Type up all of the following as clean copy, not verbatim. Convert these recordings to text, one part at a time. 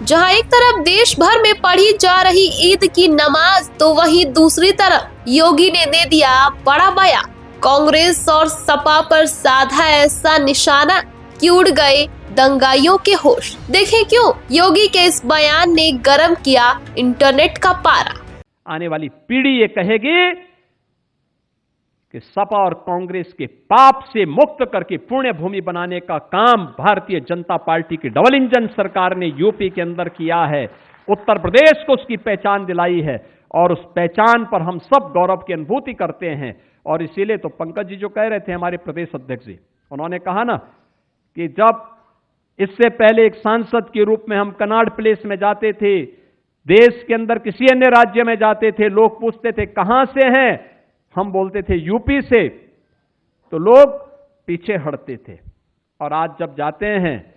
जहां एक तरफ देश भर में पढ़ी जा रही ईद की नमाज तो वहीं दूसरी तरफ योगी ने दे दिया बड़ा बयान। कांग्रेस और सपा पर साधा ऐसा निशाना कि उड़ गए दंगाइयों के होश। देखें क्यों योगी के इस बयान ने गर्म किया इंटरनेट का पारा। आने वाली पीढ़ी ये कहेगी कि सपा और कांग्रेस के पाप से मुक्त करके पुण्य भूमि बनाने का काम भारतीय जनता पार्टी की डबल इंजन सरकार ने यूपी के अंदर किया है। उत्तर प्रदेश को उसकी पहचान दिलाई है और उस पहचान पर हम सब गौरव की अनुभूति करते हैं। और इसीलिए तो पंकज जी जो कह रहे थे, हमारे प्रदेश अध्यक्ष जी, उन्होंने कहा ना कि जब इससे पहले एक सांसद के रूप में हम कनाड प्लेस में जाते थे, देश के अंदर किसी अन्य राज्य में जाते थे, लोग पूछते थे कहां से हैं, हम बोलते थे यूपी से, तो लोग पीछे हटते थे। और आज जब जाते हैं,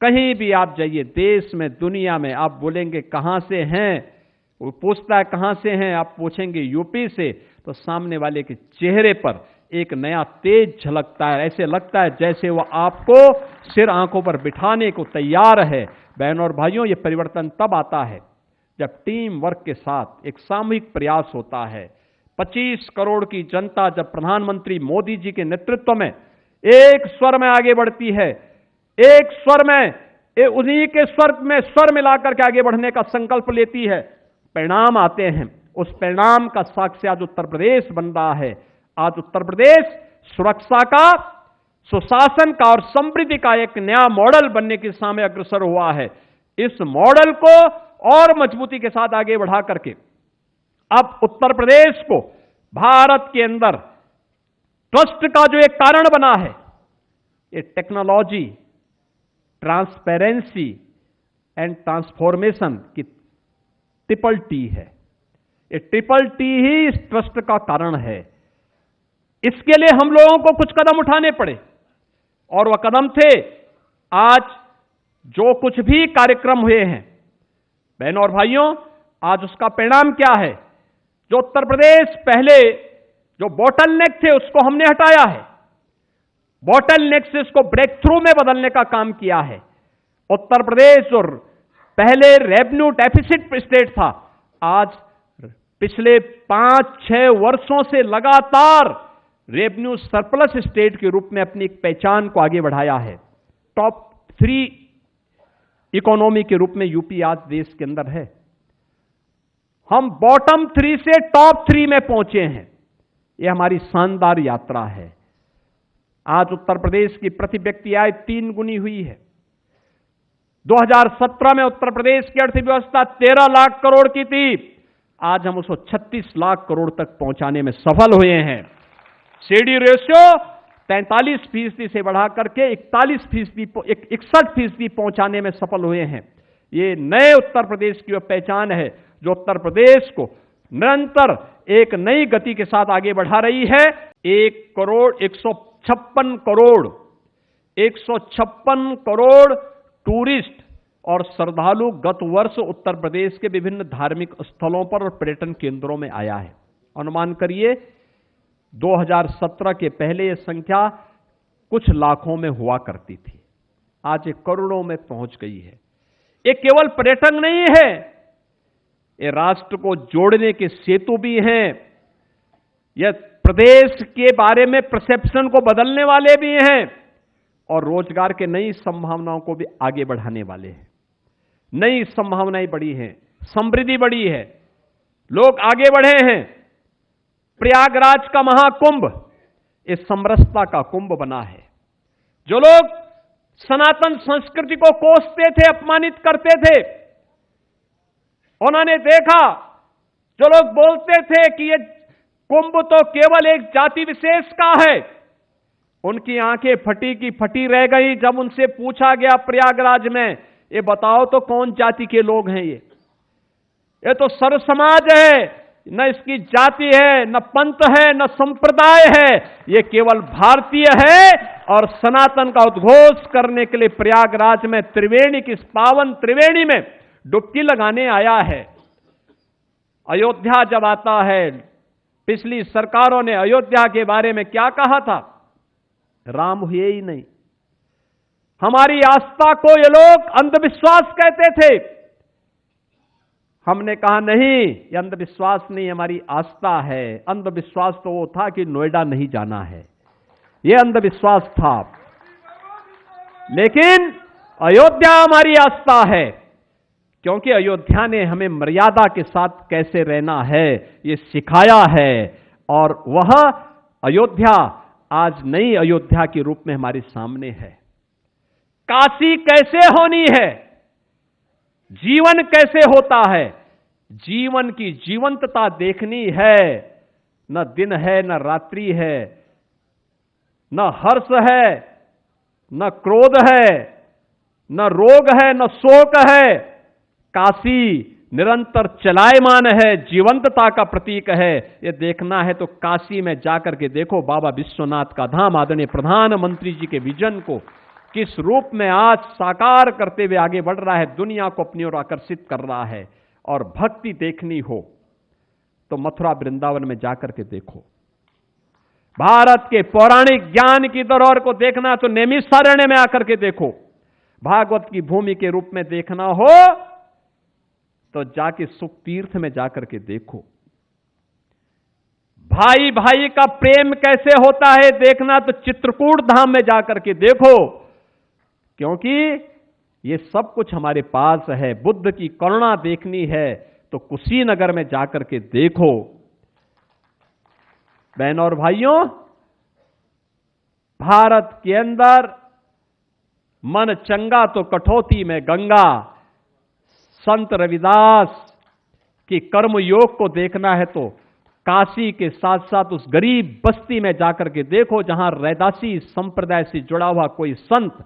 कहीं भी आप जाइए देश में दुनिया में, आप बोलेंगे कहां से हैं, वो पूछता है कहां से हैं, आप पूछेंगे यूपी से, तो सामने वाले के चेहरे पर एक नया तेज झलकता है। ऐसे लगता है जैसे वो आपको सिर आंखों पर बिठाने को तैयार है। बहनों और भाइयों, ये परिवर्तन तब आता है जब टीम वर्क के साथ एक सामूहिक प्रयास होता है। 25 करोड़ की जनता जब प्रधानमंत्री मोदी जी के नेतृत्व में एक स्वर में आगे बढ़ती है, एक स्वर में, उन्हीं के स्वर में स्वर मिलाकर के आगे बढ़ने का संकल्प लेती है, परिणाम आते हैं। उस परिणाम का साक्ष्य आज उत्तर प्रदेश बन रहा है। आज उत्तर प्रदेश सुरक्षा का, सुशासन का और समृद्धि का एक नया मॉडल बनने की दिशा में अग्रसर हुआ है। इस मॉडल को और मजबूती के साथ आगे बढ़ा करके अब उत्तर प्रदेश को भारत के अंदर ट्रस्ट का जो एक कारण बना है, ये टेक्नोलॉजी, ट्रांसपेरेंसी एंड ट्रांसफॉर्मेशन की ट्रिपल टी है। ये ट्रिपल टी ही इस ट्रस्ट का कारण है। इसके लिए हम लोगों को कुछ कदम उठाने पड़े और वह कदम थे आज जो कुछ भी कार्यक्रम हुए हैं। बहनों और भाइयों, आज उसका परिणाम क्या है? जो उत्तर प्रदेश पहले जो बॉटल नेक थे उसको हमने हटाया है। बॉटल नेक से इसको ब्रेक थ्रू में बदलने का काम किया है। उत्तर प्रदेश और पहले रेवेन्यू डेफिसिट स्टेट था, आज पिछले 5-6 वर्षों से लगातार रेवेन्यू सरप्लस स्टेट के रूप में अपनी एक पहचान को आगे बढ़ाया है। टॉप 3 इकोनॉमी के रूप में यूपी आज देश के अंदर है। हम बॉटम 3 से टॉप 3 में पहुंचे हैं। यह हमारी शानदार यात्रा है। आज उत्तर प्रदेश की प्रति व्यक्ति आय 3 गुनी हुई है। 2017 में उत्तर प्रदेश की अर्थव्यवस्था 13 लाख करोड़ की थी, आज हम उसको 36 लाख करोड़ तक पहुंचाने में सफल हुए हैं। सीडी रेशियो 43% से बढ़ा करके 61% पहुंचाने में सफल हुए हैं। ये नए उत्तर प्रदेश की पहचान है जो उत्तर प्रदेश को निरंतर एक नई गति के साथ आगे बढ़ा रही है। 156 करोड़ टूरिस्ट और श्रद्धालु गत वर्ष उत्तर प्रदेश के विभिन्न धार्मिक स्थलों पर और पर्यटन केंद्रों में आया है। अनुमान करिए 2017 के पहले यह संख्या कुछ लाखों में हुआ करती थी, आज ये करोड़ों में पहुंच गई है। ये केवल पर्यटन नहीं है, ये राष्ट्र को जोड़ने के सेतु भी हैं। यह प्रदेश के बारे में परसेप्शन को बदलने वाले भी हैं और रोजगार के नई संभावनाओं को भी आगे बढ़ाने वाले हैं। नई संभावनाएं बढ़ी हैं, समृद्धि बढ़ी है, लोग आगे बढ़े हैं। प्रयागराज का महाकुंभ इस समरसता का कुंभ बना है। जो लोग सनातन संस्कृति को कोसते थे, अपमानित करते थे, उन्होंने देखा, जो लोग बोलते थे कि ये कुंभ तो केवल एक जाति विशेष का है, उनकी आंखें फटी की फटी रह गई जब उनसे पूछा गया प्रयागराज में, ये बताओ तो कौन जाति के लोग हैं? ये तो सर्व समाज है, न इसकी जाति है, न पंथ है, न संप्रदाय है, ये केवल भारतीय है। और सनातन का उद्घोष करने के लिए प्रयागराज में त्रिवेणी की इस पावन त्रिवेणी में डुबकी लगाने आया है। अयोध्या जब आता है, पिछली सरकारों ने अयोध्या के बारे में क्या कहा था? राम हुए ही नहीं। हमारी आस्था को ये लोग अंधविश्वास कहते थे। हमने कहा नहीं, ये अंधविश्वास नहीं, हमारी आस्था है। अंधविश्वास तो वो था कि नोएडा नहीं जाना है, ये अंधविश्वास था। लेकिन अयोध्या हमारी आस्था है, क्योंकि अयोध्या ने हमें मर्यादा के साथ कैसे रहना है ये सिखाया है। और वह अयोध्या आज नई अयोध्या के रूप में हमारे सामने है। काशी कैसे होनी है, जीवन कैसे होता है, जीवन की जीवंतता देखनी है। न दिन है, न रात्रि है, न हर्ष है, न क्रोध है, न रोग है, न शोक है। काशी निरंतर चलायमान है, जीवंतता का प्रतीक है। ये देखना है तो काशी में जाकर के देखो बाबा विश्वनाथ का धाम आदरणीय प्रधानमंत्री जी के विजन को किस रूप में आज साकार करते हुए आगे बढ़ रहा है, दुनिया को अपनी ओर आकर्षित कर रहा है। और भक्ति देखनी हो तो मथुरा वृंदावन में जाकर के देखो। भारत के पौराणिक ज्ञान की धरोहर को देखना तो नैमिषारण्य में आकर के देखो। भागवत की भूमि के रूप में देखना हो तो जाके सुख तीर्थ में जाकर के देखो। भाई भाई का प्रेम कैसे होता है देखना तो चित्रकूट धाम में जाकर के देखो, क्योंकि ये सब कुछ हमारे पास है। बुद्ध की करुणा देखनी है तो कुशीनगर में जाकर के देखो। बहनों और भाइयों, भारत के अंदर मन चंगा तो कठौती में गंगा। संत रविदास की कर्मयोग को देखना है तो काशी के साथ साथ उस गरीब बस्ती में जाकर के देखो, जहां रैदासी संप्रदाय से जुड़ा हुआ कोई संत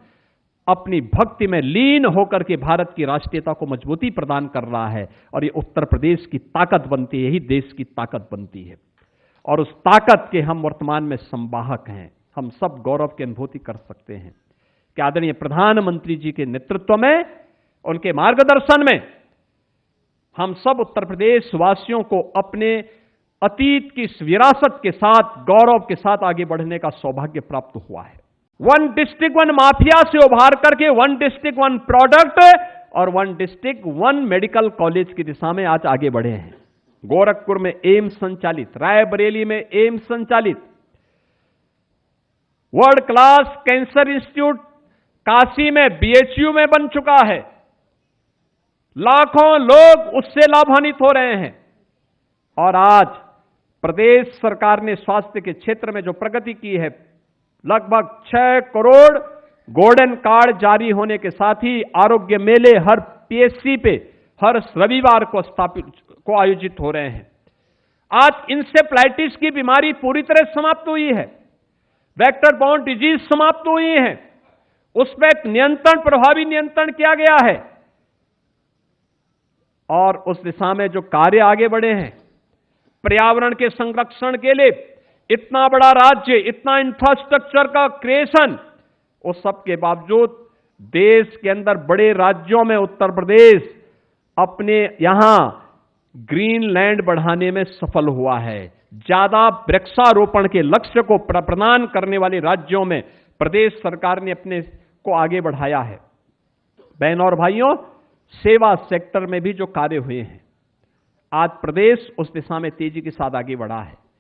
अपनी भक्ति में लीन होकर के भारत की राष्ट्रीयता को मजबूती प्रदान कर रहा है। और ये उत्तर प्रदेश की ताकत बनती है, यही देश की ताकत बनती है। और उस ताकत के हम वर्तमान में संवाहक हैं। हम सब गौरव की अनुभूति कर सकते हैं कि आदरणीय प्रधानमंत्री जी के नेतृत्व में, उनके मार्गदर्शन में हम सब उत्तर प्रदेश वासियों को अपने अतीत की इस विरासत के साथ गौरव के साथ आगे बढ़ने का सौभाग्य प्राप्त हुआ है। वन डिस्ट्रिक्ट वन माफिया से उभार करके वन डिस्ट्रिक्ट वन प्रोडक्ट और one district one medical college की दिशा में आज आगे बढ़े हैं। गोरखपुर में एम्स संचालित, रायबरेली में एम्स संचालित, world class cancer institute Kashi में बीएचयू में बन चुका है। लाखों लोग उससे लाभान्वित हो रहे हैं। और आज प्रदेश सरकार ने स्वास्थ्य के क्षेत्र में जो प्रगति की है, लगभग 6 करोड़ गोल्डन कार्ड जारी होने के साथ ही आरोग्य मेले हर पीएचसी पे हर रविवार को आयोजित हो रहे हैं। आज इंसेफ्लाइटिस की बीमारी पूरी तरह समाप्त हुई है, वेक्टर बाउंड डिजीज समाप्त हुई है, उस पर नियंत्रण, प्रभावी नियंत्रण किया गया है। और उस दिशा में जो कार्य आगे बढ़े हैं, पर्यावरण के संरक्षण के लिए इतना बड़ा राज्य, इतना इंफ्रास्ट्रक्चर का क्रिएशन, उस सब के बावजूद देश के अंदर बड़े राज्यों में उत्तर प्रदेश अपने यहां ग्रीन लैंड बढ़ाने में सफल हुआ है। ज्यादा वृक्षारोपण के लक्ष्य को प्रदान करने वाले राज्यों में प्रदेश सरकार ने अपने को आगे बढ़ाया है। बहनों और भाइयों, सेवा सेक्टर में भी जो कार्य हुए हैं, आज प्रदेश उस दिशा में तेजी के साथ आगे बढ़ा है।